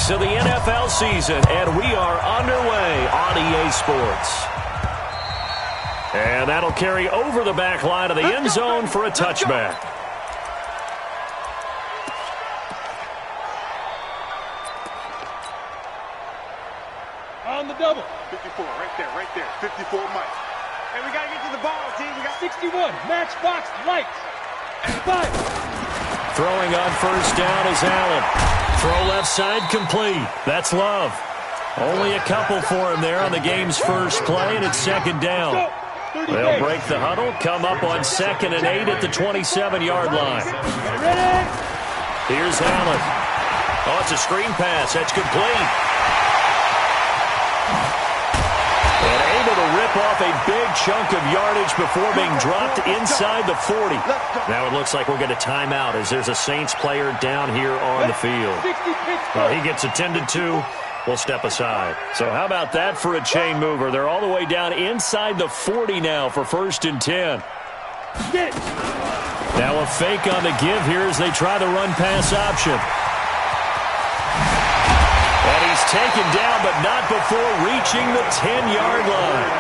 weeks of the NFL season, and we are underway on EA Sports. And that'll carry over the back line of the end zone for a touchback. On the double. 54, right there. 54 Mike. And we got to get to the ball, team. We got 61, matchbox lights. 5. Throwing on first down is Allen. Throw left side complete. That's Love. Only a couple for him there on the game's first play, and it's second down. They'll break the huddle, come up on 2nd and 8 at the 27-yard line. Here's Allen. Oh, it's a screen pass. That's complete. And able to rip off a big chunk of yardage before being dropped inside the 40. Now it looks like we'll get a timeout as there's a Saints player down here on the field. Well, he gets attended to. We'll step aside. So how about that for a chain mover? They're all the way down inside the 40 now for 1st and 10. Now a fake on the give here as they try the run-pass option. And he's taken down, but not before reaching the 10-yard line.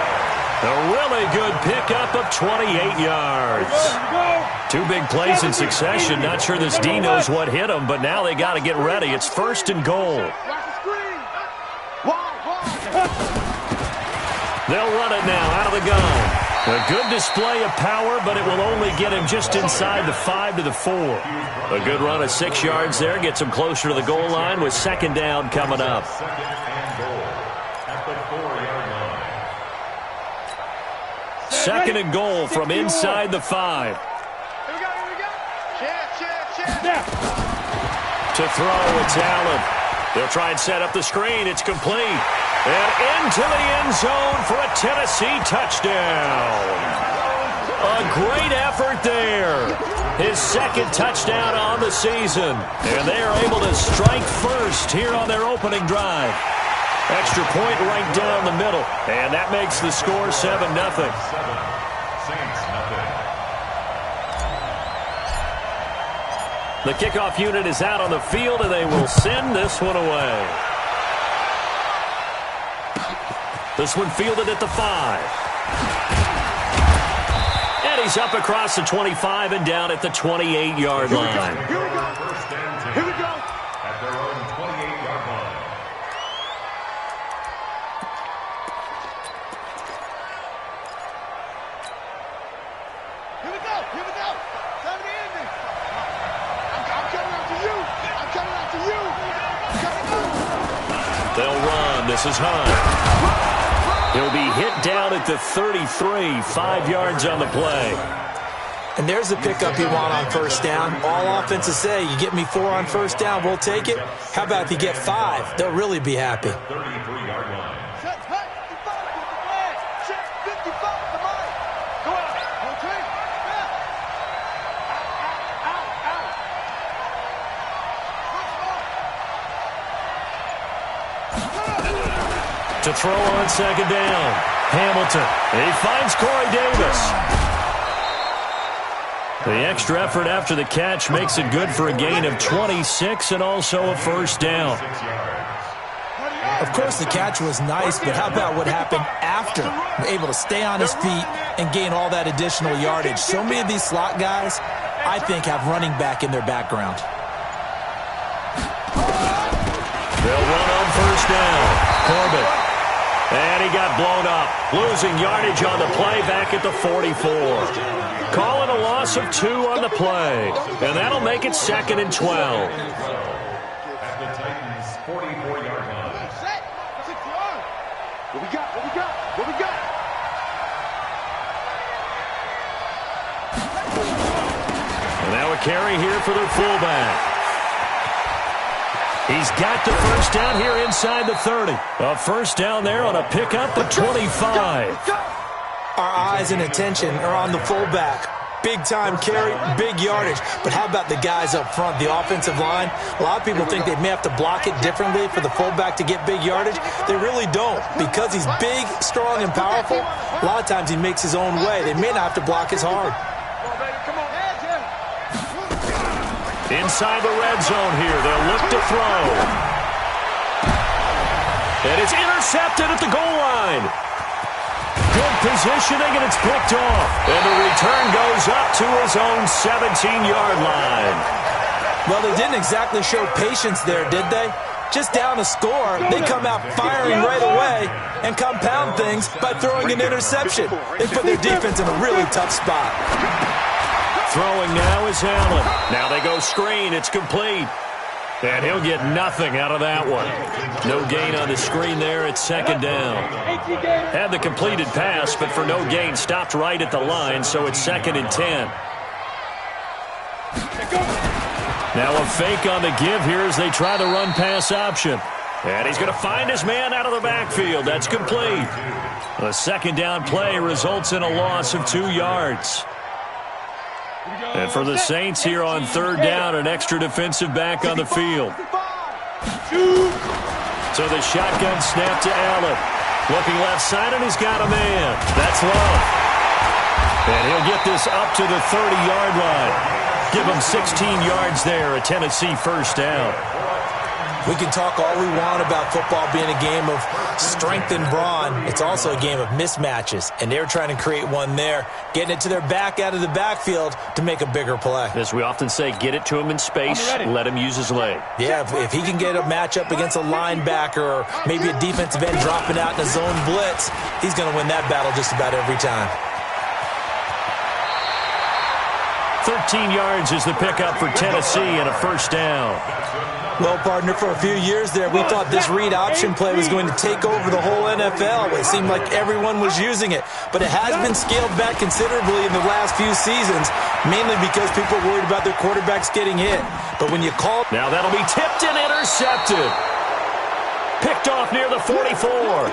A really good pickup of 28 yards. 2 big plays in succession. Not sure this D knows what hit him, but now they got to get ready. It's 1st and goal. They'll run it now out of the gun. A good display of power, but it will only get him just inside the 5 to the 4. A good run of 6 yards there gets him closer to the goal line with 2nd down coming up. 2nd and goal from inside the 5. To throw, it's Allen. They'll try and set up the screen. It's complete. And into the end zone for a Tennessee touchdown. A great effort there. His 2nd touchdown on the season. And they are able to strike first here on their opening drive. Extra point right down the middle. And that makes the score 7-0. The kickoff unit is out on the field, and they will send this one away. This one fielded at the 5. And he's up across the 25 and down at the 28-yard line. Here we go. At their own 28-yard line. Here we go. Time to end this. I'm coming after you. They'll run. This is Hunt. He'll be hit down at the 33, 5 yards on the play. And there's the pickup you want on first down. All offenses say, you get me 4 on first down, we'll take it. How about if you get 5? They'll really be happy. 33-yard line. To throw on 2nd down. Hamilton. He finds Corey Davis. The extra effort after the catch makes it good for a gain of 26 and also a first down. Of course, the catch was nice, but how about what happened after? Able to stay on his feet and gain all that additional yardage. So many of these slot guys, I think, have running back in their background. They'll run on first down. Corbett. And he got blown up, losing yardage on the play back at the 44. Calling a loss of 2 on the play, and that'll make it 2nd and 12. At the Titans' 44-yard line. What we got? And now a carry here for their fullback. He's got the first down here inside the 30. A first down there on a pickup at 25. Our eyes and attention are on the fullback. Big time carry, big yardage. But how about the guys up front, the offensive line? A lot of people think they may have to block it differently for the fullback to get big yardage. They really don't. Because he's big, strong, and powerful, a lot of times he makes his own way. They may not have to block as hard. Inside the red zone here. They'll look to throw. And it's intercepted at the goal line. Good positioning, and it's picked off. And the return goes up to his own 17-yard line. Well, they didn't exactly show patience there, did they? Just down a score, they come out firing right away and compound things by throwing an interception. They put their defense in a really tough spot. Throwing now is Allen. Now they go screen. It's complete. And he'll get nothing out of that one. No gain on the screen there. It's second down. Had the completed pass, but for no gain, stopped right at the line, so it's 2nd and 10. Now a fake on the give here as they try the run-pass option. And he's going to find his man out of the backfield. That's complete. A second down play results in a loss of 2 yards. And for the Saints here on third down, an extra defensive back on the field. So the shotgun snap to Allen. Looking left side, and he's got a man. That's Love. And he'll get this up to the 30-yard line. Give him 16 yards there, a Tennessee first down. We can talk all we want about football being a game of strength and brawn. It's also a game of mismatches, and they're trying to create one there, getting it to their back out of the backfield to make a bigger play. As we often say, get it to him in space, let him use his leg. Yeah, if he can get a matchup against a linebacker or maybe a defensive end dropping out in a zone blitz, he's going to win that battle just about every time. 13 yards is the pickup for Tennessee and a first down. Well, partner, for a few years there, we thought this read option play was going to take over the whole NFL. It seemed like everyone was using it, but it has been scaled back considerably in the last few seasons, mainly because people are worried about their quarterbacks getting hit. But when you call... Now that'll be tipped and intercepted. Picked off near the 44.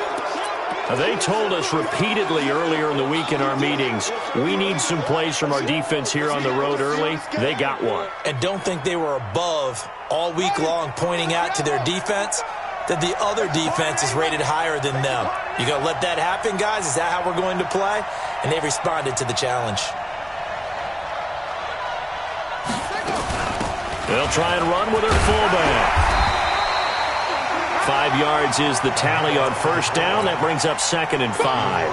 They told us repeatedly earlier in the week in our meetings, we need some plays from our defense here on the road early. They got one. And don't think they were above all week long pointing out to their defense that the other defense is rated higher than them. You going to let that happen, guys? Is that how we're going to play? And they've responded to the challenge. They'll try and run with their fullback. 5 yards is the tally on first down. That brings up 2nd and 5.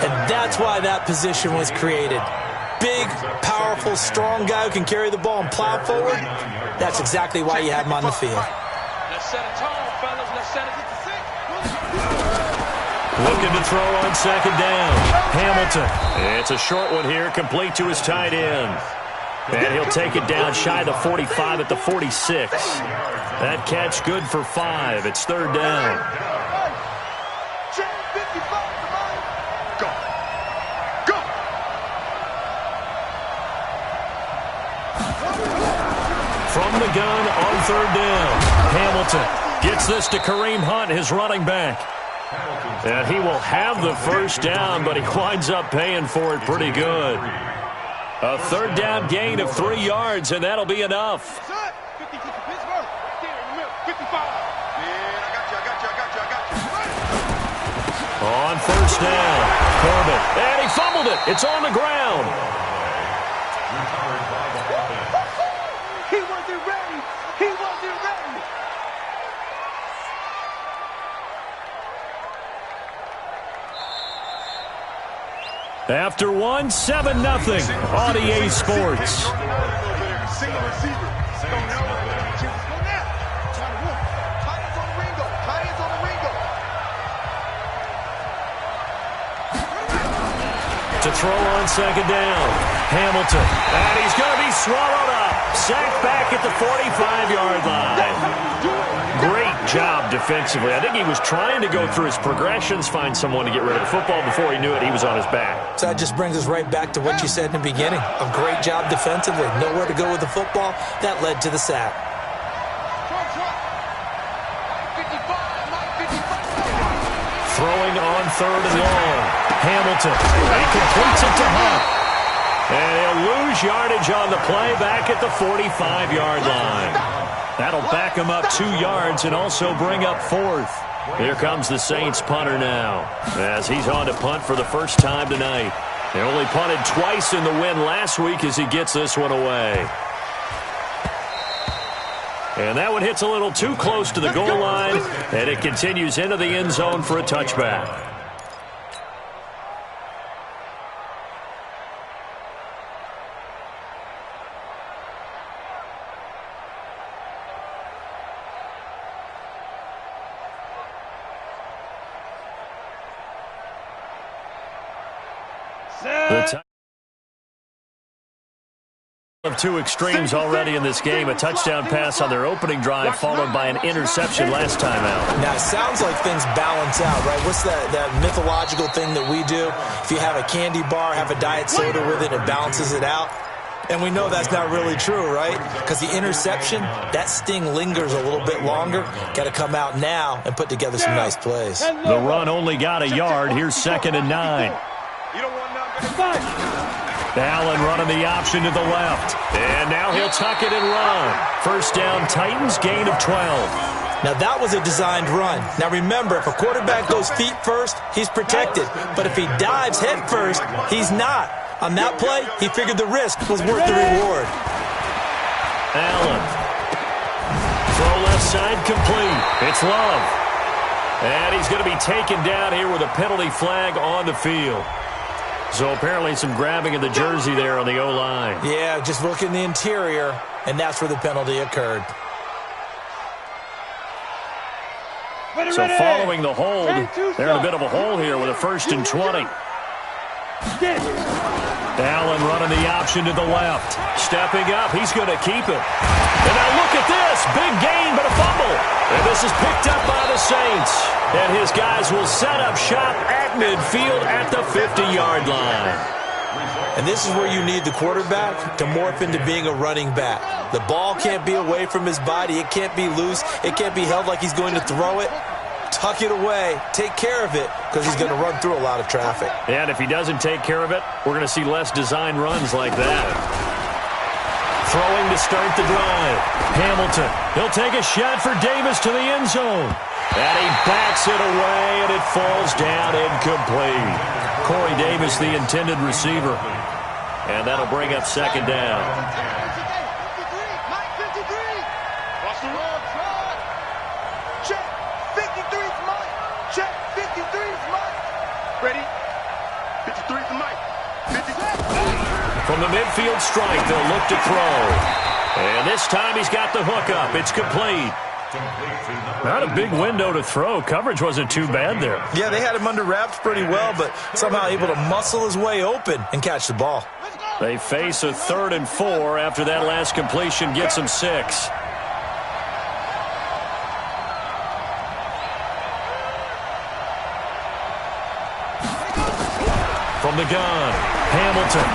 And that's why that position was created. Big, powerful, strong guy who can carry the ball and plow forward. That's exactly why you have him on the field. Let's set a tone, fellas. Let's set it to 6. Looking to throw on second down. Hamilton. It's a short one here, complete to his tight end. And he'll take it down shy of the 45 at the 46. That catch good for 5. It's third down. Go. Go. From the gun on third down. Hamilton gets this to Kareem Hunt, his running back. And he will have the first down, but he winds up paying for it pretty good. A third down gain of 3 yards, and that'll be enough. On first down, Corbin, and he fumbled it. It's on the ground. He wasn't ready. He wasn't ready. After one, 7-0 on EA Sports. Single receiver. To throw on second down. Hamilton. And he's going to be swallowed up. Sacked back at the 45-yard line. Great job defensively. I think he was trying to go through his progressions, find someone to get rid of the football. Before he knew it, he was on his back. So that just brings us right back to what you said in the beginning. A great job defensively. Nowhere to go with the football. That led to the sack. Throwing on third and long. Hamilton. He completes it to Hunt. And he'll lose yardage on the play back at the 45-yard line. That'll back him up 2 yards and also bring up fourth. Here comes the Saints punter now, as he's on to punt for the first time tonight. They only punted twice in the win last week as he gets this one away. And that one hits a little too close to the goal line, and it continues into the end zone for a touchback. Of two extremes already in this game. A touchdown pass on their opening drive followed by an interception last time out. Now, it sounds like things balance out, right? What's that mythological thing that we do? If you have a candy bar, have a diet soda with it, it balances it out. And we know that's not really true, right? Because the interception, that sting lingers a little bit longer. Got to come out now and put together some nice plays. The run only got a yard. Here's 2nd and 9. You don't want nothing. Allen running the option to the left. And now he'll tuck it and run. First down, Titans, gain of 12. Now, that was a designed run. Now, remember, if a quarterback goes feet first, he's protected. But if he dives head first, he's not. On that play, he figured the risk was worth the reward. Allen. Throw left side complete. It's Love. And he's going to be taken down here with a penalty flag on the field. So apparently some grabbing of the jersey there on the O-line. Yeah, just look in the interior, and that's where the penalty occurred. So following the hold, they're in a bit of a hole here with a 1st and 20. Allen running the option to the left. Stepping up, he's going to keep it. And now look at this, big gain but a fumble. And this is picked up by the Saints. And his guys will set up shop at midfield at the 50-yard line. And this is where you need the quarterback to morph into being a running back. The ball can't be away from his body. It can't be loose. It can't be held like he's going to throw it. Tuck it away. Take care of it because he's going to run through a lot of traffic. And if he doesn't take care of it, we're going to see less design runs like that. Throwing to start the drive. Hamilton. He'll take a shot for Davis to the end zone. And he backs it away, and it falls down incomplete. Corey Davis, the intended receiver. And that'll bring up 2nd down. Check. 53's Mike. Check. 53's Mike. Ready? 53's Mike. 53. From the midfield strike, they'll look to throw. And this time he's got the hook up. It's complete. Not a big window to throw. Coverage wasn't too bad there. Yeah, they had him under wraps pretty well, but somehow able to muscle his way open and catch the ball. They face a 3rd and 4 after that last completion gets them 6. From the gun, Hamilton.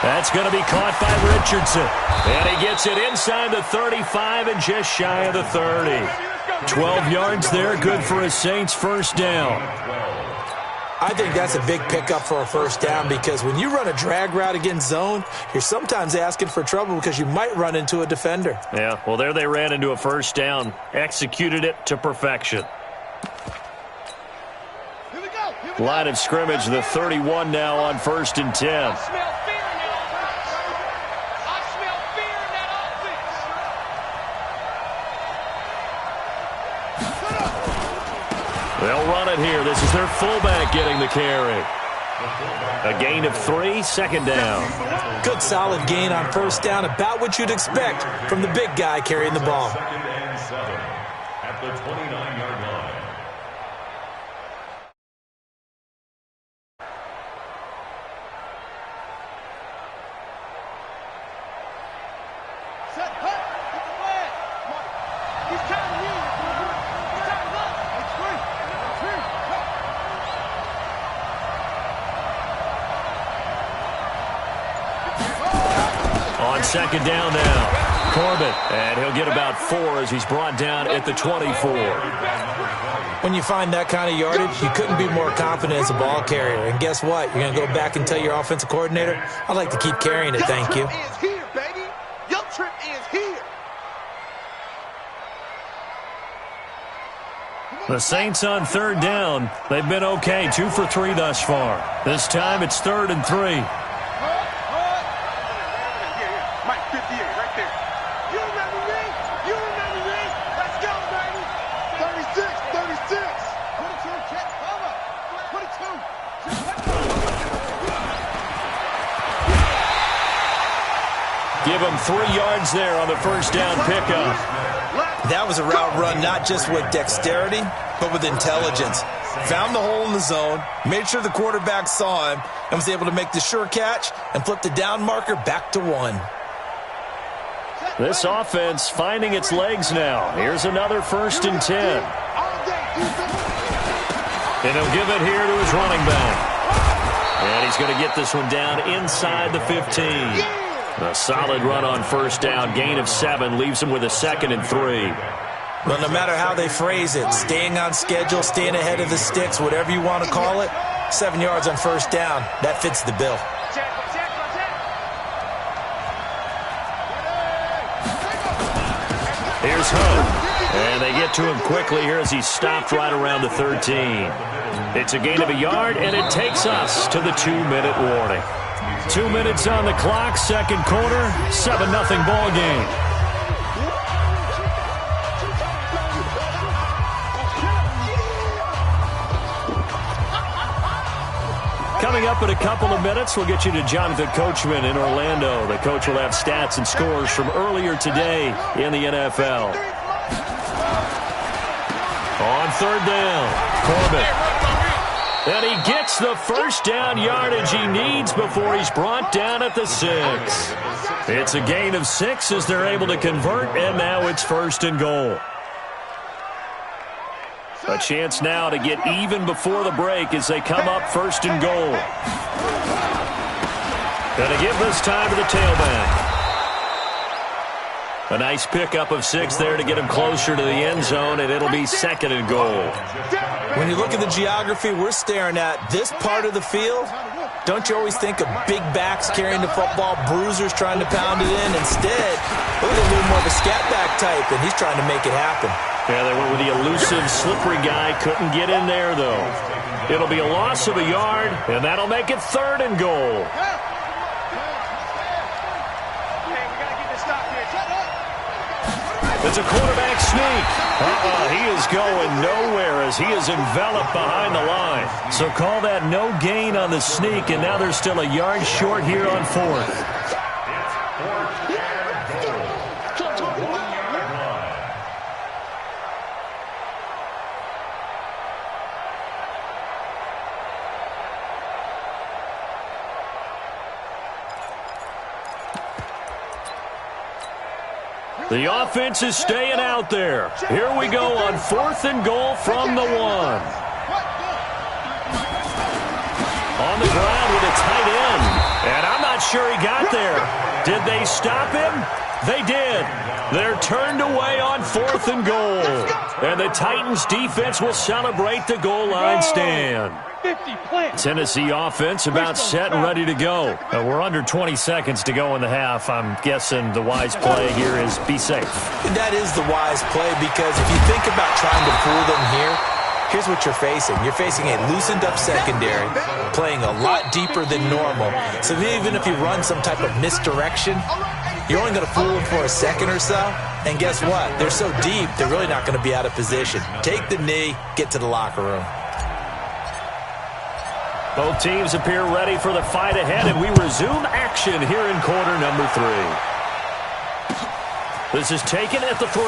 That's going to be caught by Richardson. And he gets it inside the 35 and just shy of the 30. 12 yards there, good for a Saints first down. I think that's a big pickup for a first down because when you run a drag route against zone, you're sometimes asking for trouble because you might run into a defender. Yeah, well, there they ran into a first down. Executed it to perfection. Line of scrimmage, the 31 now on 1st and 10. They'll run it here. This is their fullback getting the carry. A gain of 3, 2nd down. Good solid gain on first down, about what you'd expect from the big guy carrying the ball. 2nd and 7 at the 29-yard line. Set. Hut. Get the flag. He's counting you. He's counting us. It's 3. On 2nd down now. Corbett, and he'll get about 4 as he's brought down at the 24. When you find that kind of yardage, you couldn't be more confident as a ball carrier. And guess what? You're going to go back and tell your offensive coordinator, I'd like to keep carrying it, thank you. Your trip is here, baby. Your trip is here. The Saints on 3rd down. They've been okay, 2 for 3 thus far. This time it's 3rd and 3. Mike 58 right there. You remember me? him 3 yards there on the first down pickup. That was a route run not just with dexterity, but with intelligence. Found the hole in the zone, made sure the quarterback saw him, and was able to make the sure catch and flip the down marker back to 1. This offense finding its legs now. Here's another 1st and 10. And he'll give it here to his running back. And he's going to get this one down inside the 15. A solid run on 1st down. Gain of 7 leaves him with a 2nd and 3. Well, no matter how they phrase it, staying on schedule, staying ahead of the sticks, whatever you want to call it, 7 yards on 1st down, that fits the bill. Here's Hope. And they get to him quickly here as he's stopped right around the 13. It's a gain of a yard, and it takes us to the 2-minute warning. 2 minutes on the clock, 2nd quarter, 7-0 ball game. Coming up in a couple of minutes, we'll get you to Jonathan Coachman in Orlando. The coach will have stats and scores from earlier today in the NFL. On 3rd down, Corbett. And he gets the 1st down yardage he needs before he's brought down at the 6. It's a gain of 6 as they're able to convert, and now it's 1st and goal. A chance now to get even before the break as they come up 1st and goal. Going to give this time to the tailback. A nice pickup of 6 there to get him closer to the end zone, and it'll be 2nd and goal. When you look at the geography we're staring at, this part of the field, don't you always think of big backs carrying the football, bruisers trying to pound it in? Instead, look at a little more of a scat back type, and he's trying to make it happen. Yeah, they went with the elusive, slippery guy. Couldn't get in there, though. It'll be a loss of a yard, and that'll make it 3rd and goal. It's a quarterback sneak. He is going nowhere as he is enveloped behind the line. So call that no gain on the sneak, and now they're still a yard short here on 4th. The offense is staying out there. Here we go on 4th and goal from the 1. On the ground with a tight end. And I'm not sure he got there. Did they stop him? They did. They're turned away on 4th and goal. And the Titans defense will celebrate the goal line stand. Tennessee offense about set and ready to go. We're under 20 seconds to go in the half. I'm guessing the wise play here is be safe. That is the wise play, because if you think about trying to fool them here, here's what you're facing. You're facing a loosened up secondary, playing a lot deeper than normal. So even if you run some type of misdirection, you're only going to fool them for a second or so. And guess what? They're so deep, they're really not going to be out of position. Take the knee, get to the locker room. Both teams appear ready for the fight ahead, and we resume action here in quarter number 3. This is taken at the 3.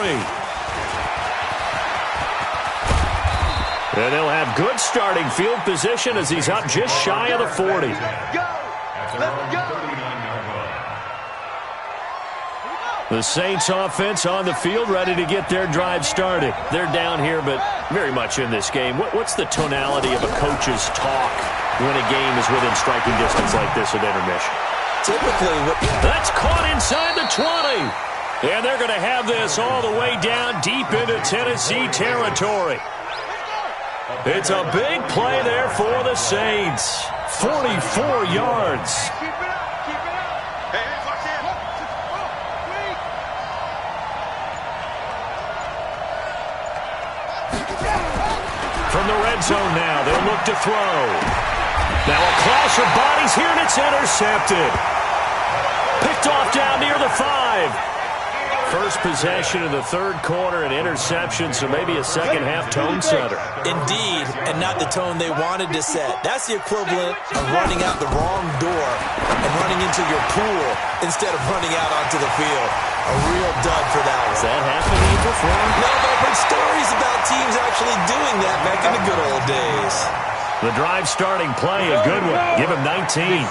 And they'll have good starting field position as he's up just shy of the 40. The Saints offense on the field ready to get their drive started. They're down here, but very much in this game. What's the tonality of a coach's talk when a game is within striking distance like this at intermission? Typically, that's caught inside the 20. And they're going to have this all the way down deep into Tennessee territory. It's a big play there for the Saints. 44 yards. From the red zone now, they'll look to throw. Now a clash of bodies here, and it's intercepted. Picked off down near the 5. First possession of the third quarter, an interception, so maybe a second-half tone setter. Indeed, and not the tone they wanted to set. That's the equivalent of running out the wrong door and running into your pool instead of running out onto the field. A real dud for that one. Has that happened to you before? No, but I've heard stories about teams actually doing that back in the good old days. The drive starting play, a good one. Give him 19.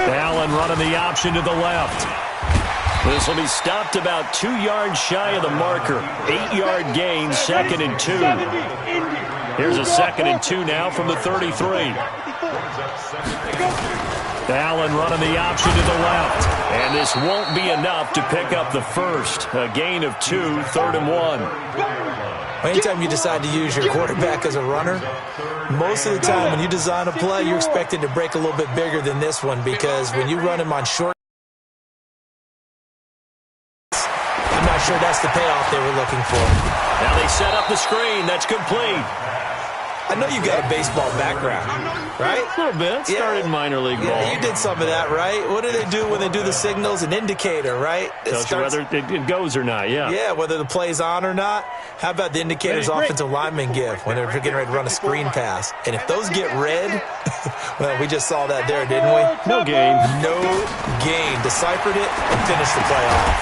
Allen running the option to the left. This will be stopped about 2 yards shy of the marker. 8-yard gain, 2nd and 2. Here's a 2nd and 2 now from the 33. Allen running the option to the left. And this won't be enough to pick up the first. A gain of 2, 3rd and 1. Anytime you decide to use your quarterback as a runner, most of the time when you design a play, you're expected to break a little bit bigger than this one, because when you run him on short, I'm not sure that's the payoff they were looking for. Now they set up the screen. That's complete. I know you got a baseball background, right? A little bit. Started in minor league ball. Yeah, you did some of that, right? What do they do when they do the signals? An indicator, right? Tells you whether it goes or not, yeah. Yeah, whether the play's on or not. How about the indicators offensive linemen give when they're getting ready to run a screen pass? And if those get red, well, we just saw that there, didn't we? No gain. No gain. Deciphered it and finished the play off.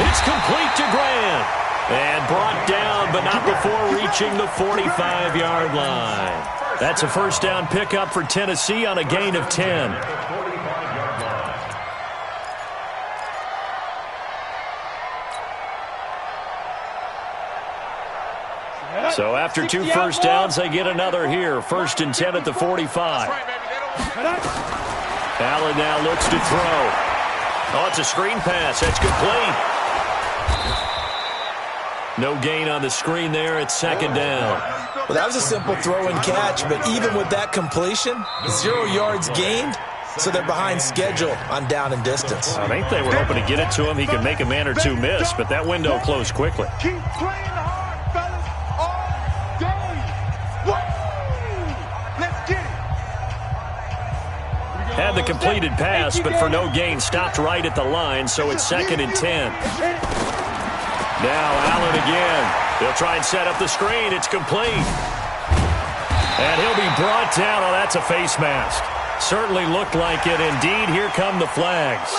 It's complete to Grant. And brought down, but not before reaching the 45-yard line. That's a first down pickup for Tennessee on a gain of 10. So after 2 first downs, they get another here. 1st and 10 at the 45. Allen now looks to throw. Oh, it's a screen pass. That's complete. No gain on the screen there. It's 2nd down. Well, that was a simple throw and catch, but even with that completion, 0 yards gained, so they're behind schedule on down and distance. I think they were hoping to get it to him. He could make a man or two miss, but that window closed quickly. Keep playing hard, fellas, all day. Let's get it. Had the completed pass, but for no gain, stopped right at the line, so it's 2nd and 10. Now Allen again. They'll try and set up the screen. It's complete. And he'll be brought down. Oh, that's a face mask. Certainly looked like it. Indeed, here come the flags.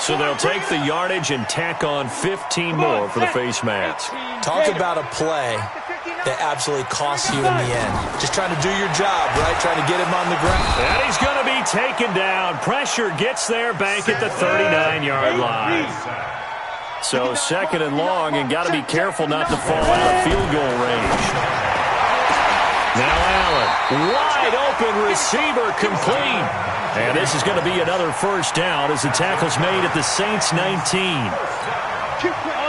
So they'll take the yardage and tack on 15 more for the face mask. Talk about a play that absolutely costs you in the end. Just trying to do your job, right? Trying to get him on the ground. And he's going to be taken down. Pressure gets there back at the 39-yard line. So 2nd and long, and got to be careful not to fall out of field goal range. Now Allen, wide open receiver, complete. And this is going to be another first down as the tackle's made at the Saints 19.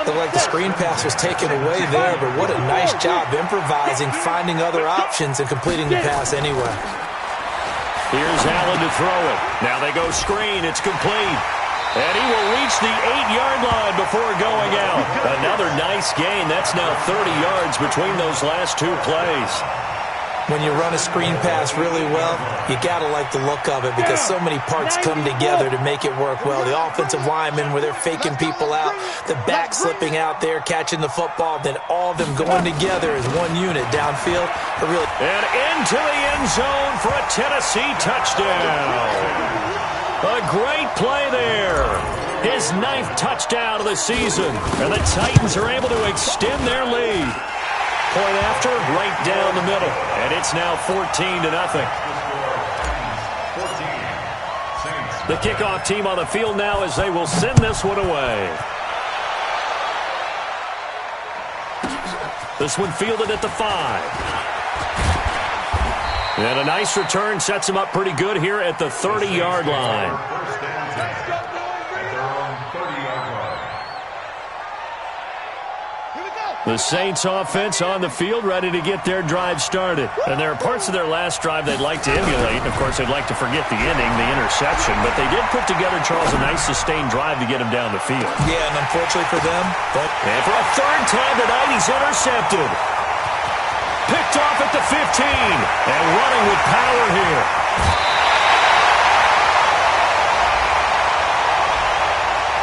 Looked like the screen pass was taken away there, but what a nice job improvising, finding other options, and completing the pass anyway. Here's Allen to throw it. Now they go screen. It's complete. And he will reach the 8-yard line before going out. Another nice gain. That's now 30 yards between those last 2 plays. When you run a screen pass really well, you got to like the look of it because so many parts come together to make it work well. The offensive linemen, where they're faking people out, the back slipping out there, catching the football, then all of them going together as one unit downfield. And into the end zone for a Tennessee touchdown. A great play there. His 9th touchdown of the season. And the Titans are able to extend their lead. Point after, right down the middle. And it's now 14-0. The kickoff team on the field now as they will send this one away. This one fielded at the 5. And a nice return sets him up pretty good here at the 30-yard line. The Saints offense on the field, ready to get their drive started. And there are parts of their last drive they'd like to emulate. Of course, they'd like to forget the inning, the interception. But they did put together, Charles, a nice sustained drive to get him down the field. Yeah, and unfortunately for them. And for a 3rd time tonight, he's intercepted. Picked off at the 15. And running with power here.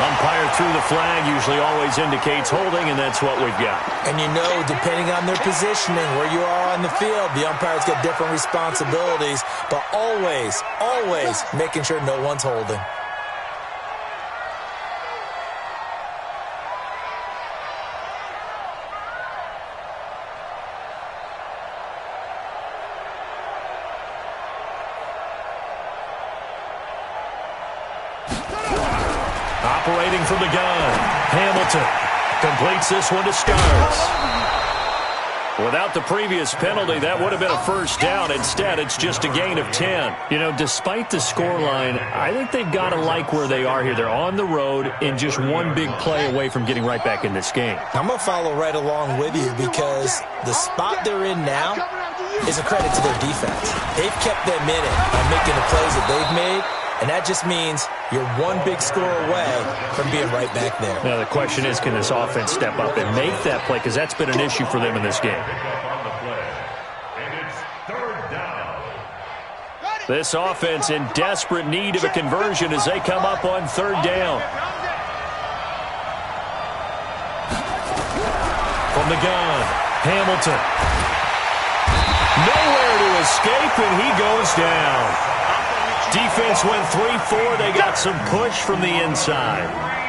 Umpire threw the flag, usually always indicates holding, and that's what we've got. And you know, depending on their positioning, where you are on the field, the umpire's got different responsibilities, but always, always making sure no one's holding. Operating from the gun, Hamilton completes this one to Starks. Without the previous penalty, that would have been a first down. Instead, it's just a gain of 10. You know, despite the scoreline, I think they've got to like where they are here. They're on the road and just one big play away from getting right back in this game. I'm going to follow right along with you because the spot they're in now is a credit to their defense. They've kept them in it by making the plays that they've made, and that just means you're one big score away from being right back there. Now, the question is, can this offense step up and make that play? Because that's been an issue for them in this game. This offense in desperate need of a conversion as they come up on third down. From the gun, Hamilton. Nowhere to escape, and he goes down. Defense went 3-4. They got some push from the inside.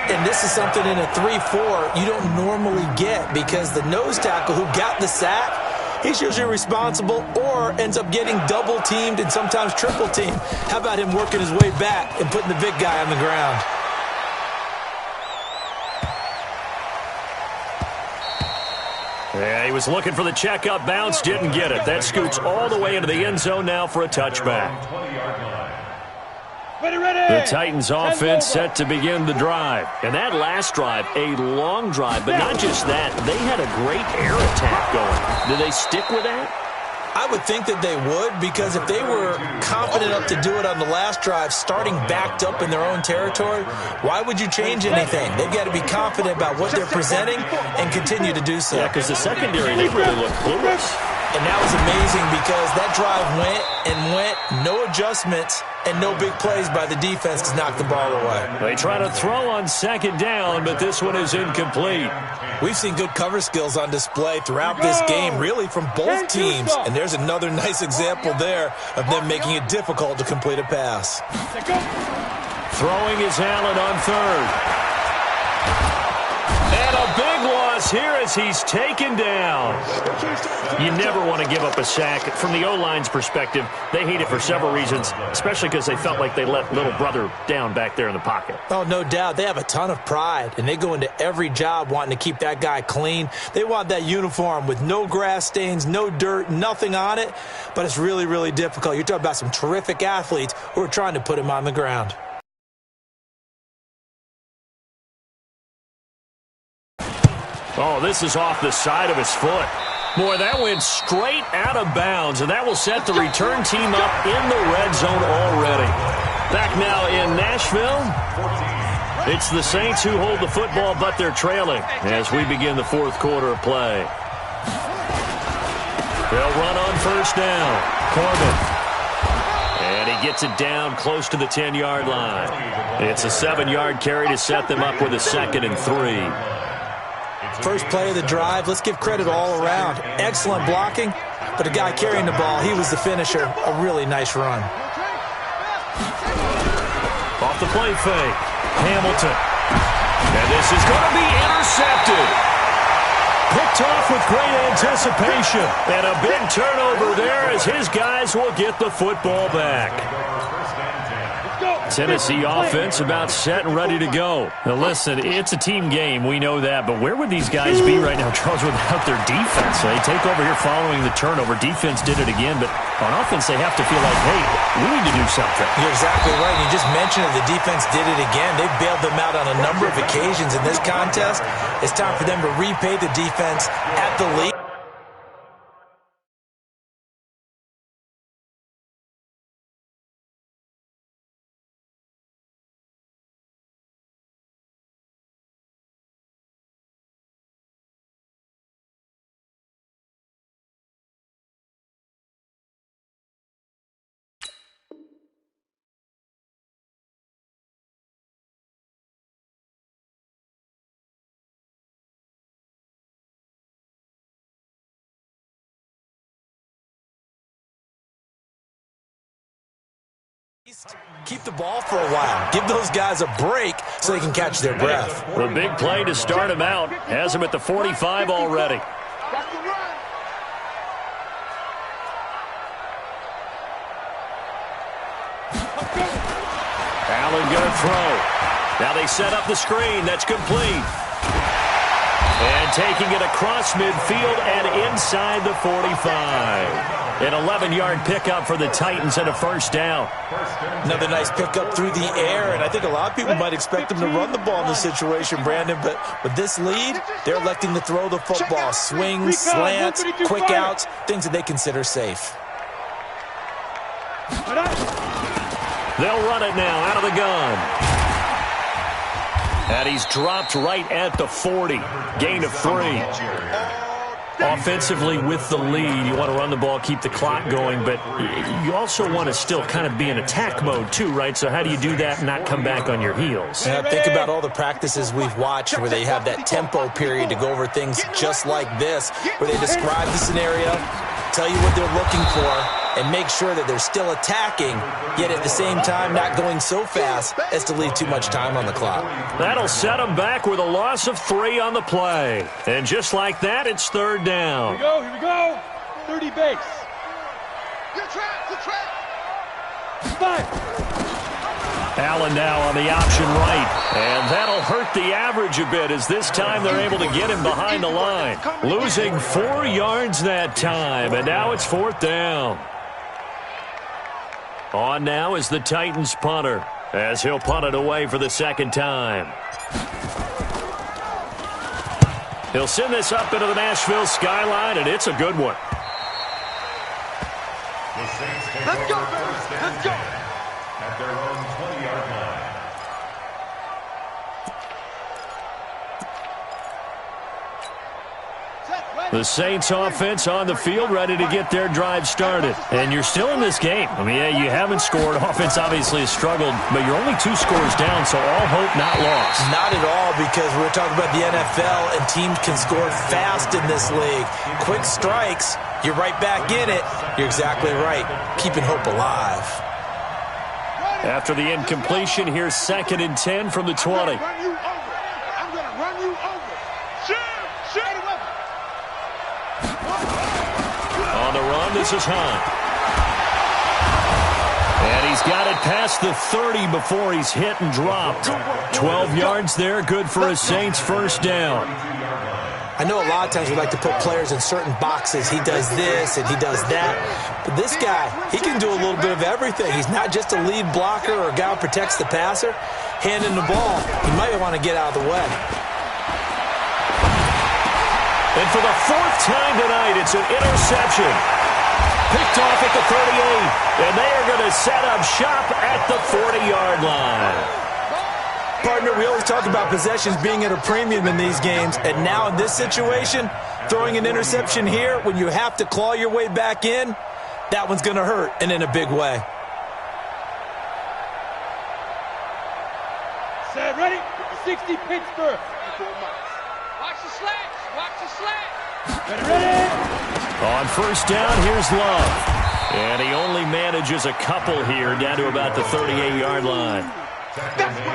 And this is something in a 3-4 you don't normally get because the nose tackle who got the sack, he's usually responsible or ends up getting double-teamed and sometimes triple-teamed. How about him working his way back and putting the big guy on the ground? Yeah, he was looking for the checkup bounce, didn't get it. That scoots all the way into the end zone now for a touchback. The Titans offense set to begin the drive. And that last drive, a long drive, but not just that. They had a great air attack going. Do they stick with that? I would think that they would because if they were confident enough to do it on the last drive, starting backed up in their own territory, why would you change anything? They've got to be confident about what they're presenting and continue to do so. Yeah, because the secondary, they really look clueless. And that was amazing because that drive went and went, no adjustments, and no big plays by the defense to knock the ball away. They try to throw on second down, but this one is incomplete. We've seen good cover skills on display throughout this game, really from both teams. And there's another nice example there of them making it difficult to complete a pass. Throwing is Allen on third. And a big loss here as he's taken down. You never want to give up a sack. From the O-line's perspective, they hate it for several reasons, especially because they felt like they let little brother down back there in the pocket. Oh, no doubt. They have a ton of pride, and they go into every job wanting to keep that guy clean. They want that uniform with no grass stains, no dirt, nothing on it, but it's really, really difficult. You're talking about some terrific athletes who are trying to put him on the ground. Oh, this is off the side of his foot. Boy, that went straight out of bounds, and that will set the return team up in the red zone already. Back now in Nashville, it's the Saints who hold the football, but they're trailing as we begin the fourth quarter of play. They'll run on first down. Corbin. And he gets it down close to the 10-yard line. It's a 7-yard carry to set them up with a 2nd and 3. First play of the drive, let's give credit all around. Excellent blocking, but the guy carrying the ball, he was the finisher. A really nice run. Off the play fake, Hamilton. And this is going to be intercepted. Picked off with great anticipation. And a big turnover there as his guys will get the football back. Tennessee offense about set and ready to go. Now listen, it's a team game. We know that. But where would these guys be right now, Charles, without their defense? They take over here following the turnover. Defense did it again. But on offense, they have to feel like, hey, we need to do something. You're exactly right. You just mentioned it. The defense did it again. They bailed them out on a number of occasions in this contest. It's time for them to repay the defense at the league. Keep the ball for a while. Give those guys a break so they can catch their breath. The big play to start him out has him at the 45 already. Allen going to throw. Now they set up the screen. That's complete. And taking it across midfield and inside the 45. An 11-yard pickup for the Titans and a first down. Another nice pickup through the air, and I think a lot of people might expect them to run the ball in this situation, Brandon, but with this lead, they're electing to throw the football. Swings, slants, quick outs, things that they consider safe. They'll run it now out of the gun. And he's dropped right at the 40. Gain of 3. Offensively with the lead, you want to run the ball, keep the clock going, but you also want to still kind of be in attack mode too, right? So how do you do that and not come back on your heels? Yeah, think about all the practices we've watched where they have that tempo period to go over things just like this, where they describe the scenario, tell you what they're looking for, and make sure that they're still attacking, yet at the same time not going so fast as to leave too much time on the clock. That'll set them back with a loss of 3 on the play. And just like that, it's third down. Here we go. 30 base. Good trap. 5. Allen now on the option right. And that'll hurt the average a bit as this time they're able to get him behind the line. Losing 4 yards that time, and now it's fourth down. On now is the Titans punter, as he'll punt it away for the second time. He'll send this up into the Nashville skyline, and it's a good one. Let's go, baby. Let's go. At their own 20-yard line. The Saints offense on the field ready to get their drive started. And you're still in this game. I mean, yeah, you haven't scored. Offense obviously has struggled, but you're only 2 scores down, so all hope not lost. Not at all, because we're talking about the NFL, and teams can score fast in this league. Quick strikes, you're right back in it. You're exactly right. Keeping hope alive. After the incompletion, here's 2nd and 10 from the 20. I'm going to run you over. Shoot. On the run, this is Hunt. And he's got it past the 30 before he's hit and dropped. 12 yards there, good for a Saints first down. I know a lot of times we like to put players in certain boxes. He does this and he does that. But this guy, he can do a little bit of everything. He's not just a lead blocker or a guy who protects the passer. Handing the ball, he might want to get out of the way. And for the 4th time tonight, it's an interception. Picked off at the 38, and they are going to set up shop at the 40-yard line. Partner, we always talk about possessions being at a premium in these games, and now in this situation, throwing an interception here when you have to claw your way back in, that one's going to hurt, and in a big way. Set, ready? 60 Pittsburgh. Watch the slats. Watch the slats. Ready? On first down, here's Love. And he only manages a couple here down to about the 38-yard line.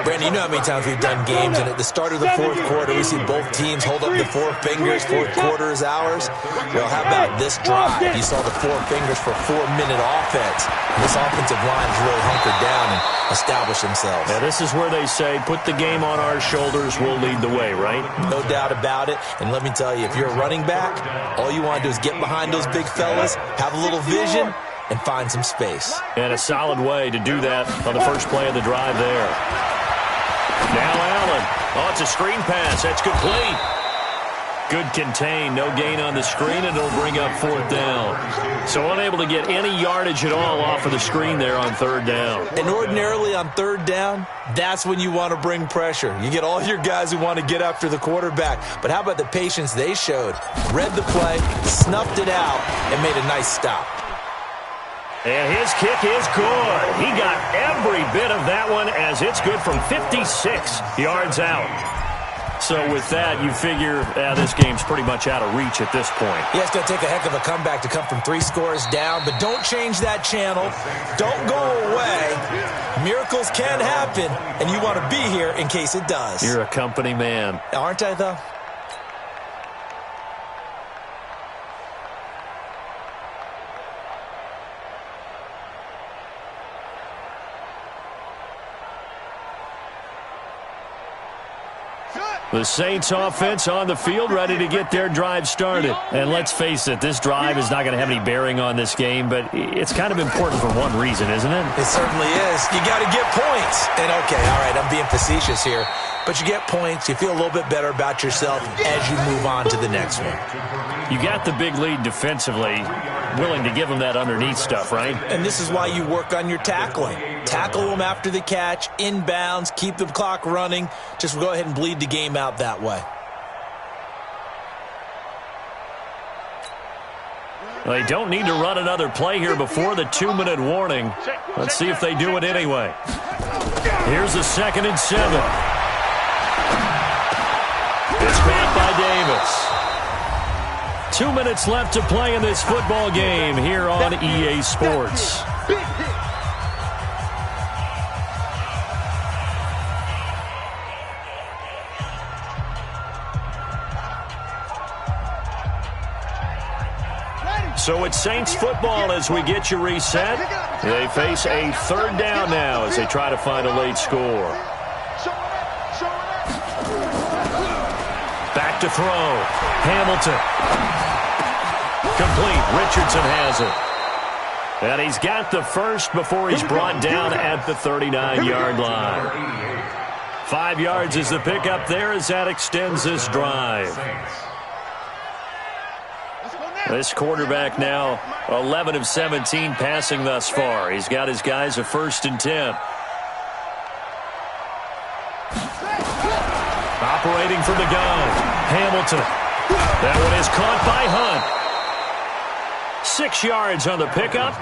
Brandon, you know how many times we've done games, and at the start of the 4th quarter, we see both teams hold up the 4 fingers. 4th quarter is ours. Well, how about this drive? You saw the 4 fingers for 4-minute offense. This offensive line has really hunkered down and established themselves. Yeah, this is where they say, put the game on our shoulders, we'll lead the way, right? No doubt about it. And let me tell you, if you're a running back, all you want to do is get behind those big fellas, have a little vision, and find some space. And a solid way to do that on the first play of the drive there. Now Allen. Oh, it's a screen pass. That's complete. Good contain. No gain on the screen, and it'll bring up 4th down. So unable to get any yardage at all off of the screen there on 3rd down. And ordinarily on 3rd down, that's when you want to bring pressure. You get all your guys who want to get after the quarterback. But how about the patience they showed? Read the play, snuffed it out, and made a nice stop. And his kick is good. He got every bit of that one as it's good from 56 yards out. So with that, you figure this game's pretty much out of reach at this point. Yeah, it's going to take a heck of a comeback to come from 3 scores down, but don't change that channel. Don't go away. Miracles can happen, and you want to be here in case it does. You're a company man. Aren't I, though? The Saints offense on the field, ready to get their drive started. And let's face it, this drive is not going to have any bearing on this game, but it's kind of important for one reason, isn't it? It certainly is. You got to get points. And okay, all right, I'm being facetious here, but you get points, you feel a little bit better about yourself as you move on to the next one. You got the big lead defensively, willing to give them that underneath stuff, right? And this is why you work on your tackling. Tackle them after the catch, inbounds, keep the clock running. Just go ahead and bleed the game out that way. They don't need to run another play here before the 2-minute warning. Let's see if they do it anyway. Here's a 2nd and 7. It's caught by Davis. 2 minutes left to play in this football game here on EA Sports. So it's Saints football as we get you reset. They face a 3rd down now as they try to find a late score. Back to throw. Hamilton. Complete. Richardson has it. And he's got the first before he's brought down at the 39-yard line. 5 yards is the pickup there as that extends this drive. This quarterback now 11 of 17 passing thus far. He's got his guys a 1st and 10. Operating from the gun. Hamilton. That one is caught by Hunt. 6 yards on the pickup,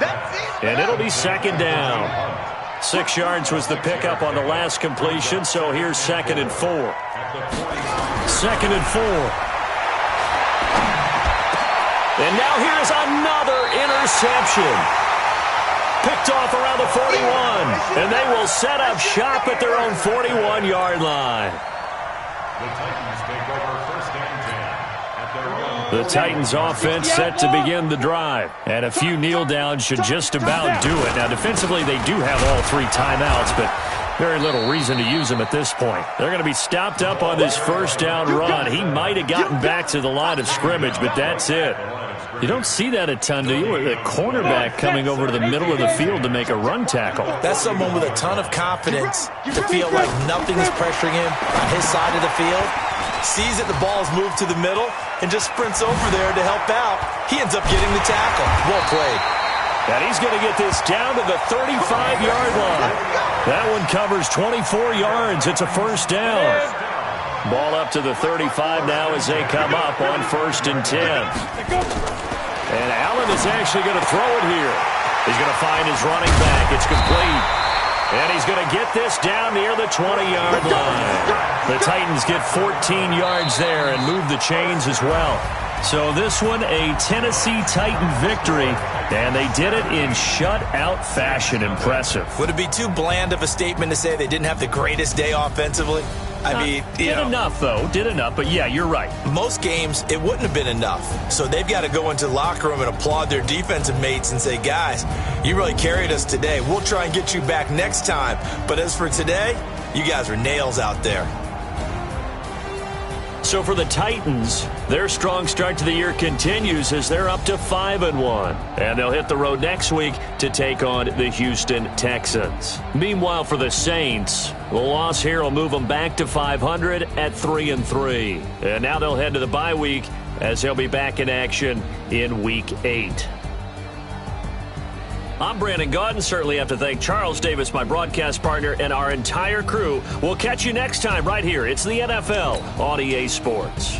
and it'll be 2nd down. 6 yards was the pickup on the last completion, so here's 2nd and 4. 2nd and 4. And now here's another interception. Picked off around the 41. And they will set up shop at their own 41-yard line. The Titans offense set to begin the drive. And a few kneel downs should just about do it. Now, defensively, they do have all 3 timeouts, but very little reason to use them at this point. They're going to be stopped up on this 1st down run. He might have gotten back to the line of scrimmage, but that's it. You don't see that a ton, do you? The cornerback coming over to the middle of the field to make a run tackle. That's someone with a ton of confidence to feel like nothing's pressuring him on his side of the field. Sees that the ball's moved to the middle and just sprints over there to help out. He ends up getting the tackle. Well played. And he's going to get this down to the 35-yard line. That one covers 24 yards. It's a 1st down. Ball up to the 35 now as they come up on 1st and 10. And Allen is actually going to throw it here. He's going to find his running back. It's complete. And he's going to get this down near the 20-yard line. The Titans get 14 yards there and move the chains as well. So this one, a Tennessee Titan victory, and they did it in shutout fashion. Impressive. Would it be too bland of a statement to say they didn't have the greatest day offensively? I mean, did enough, though. Did enough, but yeah, you're right. Most games, it wouldn't have been enough. So they've got to go into the locker room and applaud their defensive mates and say, guys, you really carried us today. We'll try and get you back next time. But as for today, you guys are nails out there. So for the Titans, their strong start to the year continues as they're up to 5-1. And they'll hit the road next week to take on the Houston Texans. Meanwhile, for the Saints, the loss here will move them back to 500 at 3-3. And now they'll head to the bye week as they'll be back in action in Week 8. I'm Brandon Gaudin. Certainly have to thank Charles Davis, my broadcast partner, and our entire crew. We'll catch you next time right here. It's the NFL on EA Sports.